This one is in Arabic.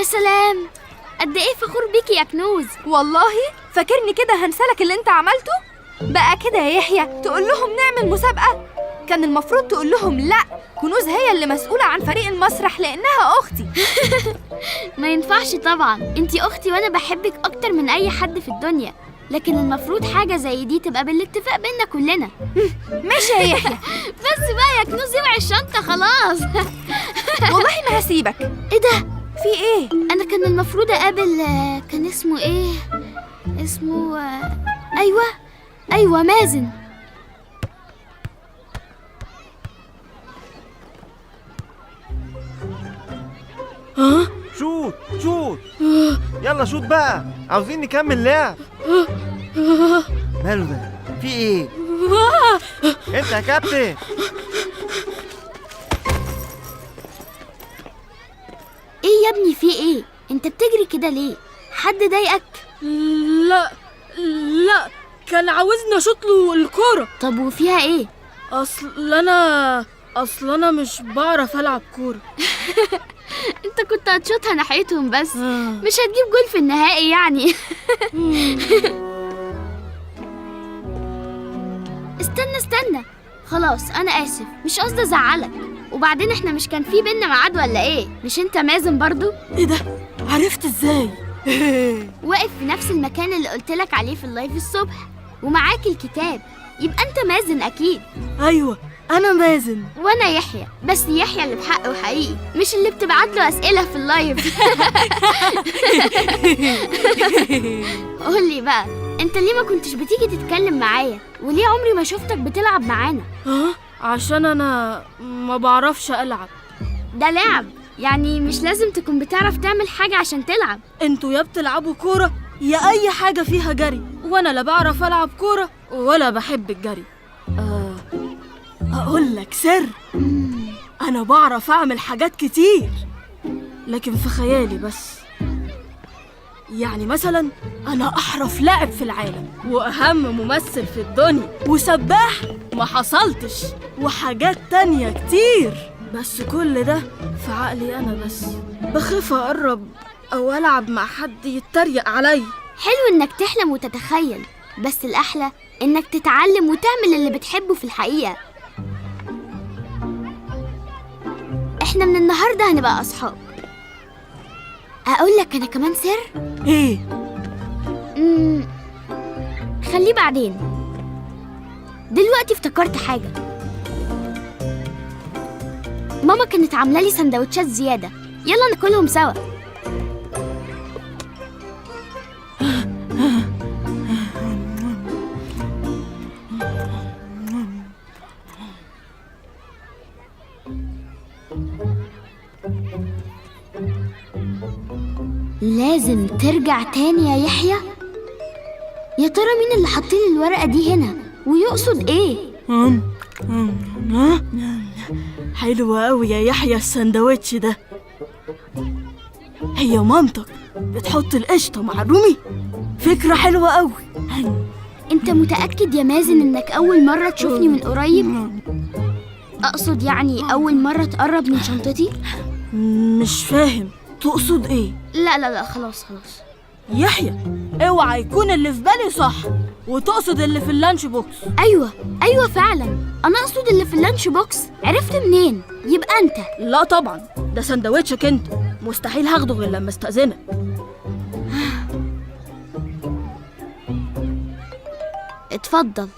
سلام، قد ايه فخور بيكي يا كنوز. والله فاكرني كده هنسلك اللي انت عملته؟ بقى كده يا يحيى تقول لهم نعمل مسابقة؟ كان المفروض تقول لهم لا، كنوز هي اللي مسؤولة عن فريق المسرح لأنها أختي. ما ينفعش طبعا، انتي اختي وانا بحبك اكتر من اي حد في الدنيا، لكن المفروض حاجة زي دي تبقى بالاتفاق بينا كلنا. ماشي يا يحيى. بس بقى يا كنوز اوعي الشنطة خلاص. والله ما هسيبك. ايه ده؟ في ايه؟ انا كان المفروض اقابل كان اسمه ايه؟ اسمه ايوه مازن. ها؟ شوت يلا شوت بقى، عاوزين نكمل لعب. ماله ده؟ في ايه؟ انت يا كابتن. ايه يا ابني في ايه؟ انت بتجري كده ليه؟ حد ضايقك؟ لا كان عاوزني اشوط له الكوره. طب وفيها ايه؟ اصل انا مش بعرف العب كوره. انت كنت هتشوطها ناحيتهم بس مش هتجيب جول في النهائي يعني. استنى خلاص انا اسف، مش قصدي ازعلك. وبعدين احنا مش كان في بينا ميعاد ولا ايه؟ مش انت مازن برضو؟ ايه ده؟ عرفت ازاي؟ واقف في نفس المكان اللي قلتلك عليه في اللايف الصبح ومعاك الكتاب، يبقى انت مازن اكيد. ايوه انا مازن. وانا يحيى، بس يحيى اللي بحق وحقيقي، مش اللي بتبعت له اسئله في اللايف. قولي بقى، انت ليه ما كنتش بتيجي تتكلم معايا؟ وليه عمري ما شفتك بتلعب معانا؟ عشان انا ما بعرفش العب. ده لعب يعني، مش لازم تكون بتعرف تعمل حاجه عشان تلعب. انتوا يا بتلعبوا كوره يا اي حاجه فيها جري، وانا لا بعرف العب كوره ولا بحب الجري. اقول لك سر، انا بعرف اعمل حاجات كتير لكن في خيالي بس. يعني مثلا انا احرف لاعب في العالم، واهم ممثل في الدنيا، وسباح ما حصلتش، وحاجات تانية كتير، بس كل ده في عقلي انا بس. بخاف اقرب او العب مع حد يتريق علي. حلو انك تحلم وتتخيل، بس الاحلى انك تتعلم وتعمل اللي بتحبه في الحقيقة. احنا من النهاردة هنبقى اصحاب. اقول لك انا كمان سر. ايه؟ خليه بعدين. دلوقتي افتكرت حاجة. ماما كانت عاملة لي سندوتشات زيادة، يلا ناكلهم سوا. لازم ترجع تاني يا يحيى. يا ترى مين اللي حاطين الورقة دي هنا ويقصد ايه؟ حلو قوي يا يحيى السندوتش ده. هي مامتك بتحط القشطة مع الرومي؟ فكرة حلوة قوي. انت متأكد يا مازن انك اول مرة تشوفني من قريب؟ اقصد يعني اول مرة تقرب من شنطتي؟ مش فاهم تقصد ايه؟ لا خلاص. يحيى اوعى يكون اللي في بالي صح وتقصد اللي في اللانش بوكس. ايوه فعلا، انا اقصد اللي في اللانش بوكس. عرفت منين؟ يبقى انت. لا طبعا، ده سندوتشك انت، مستحيل هاخده غير لما استأذنك. اتفضل.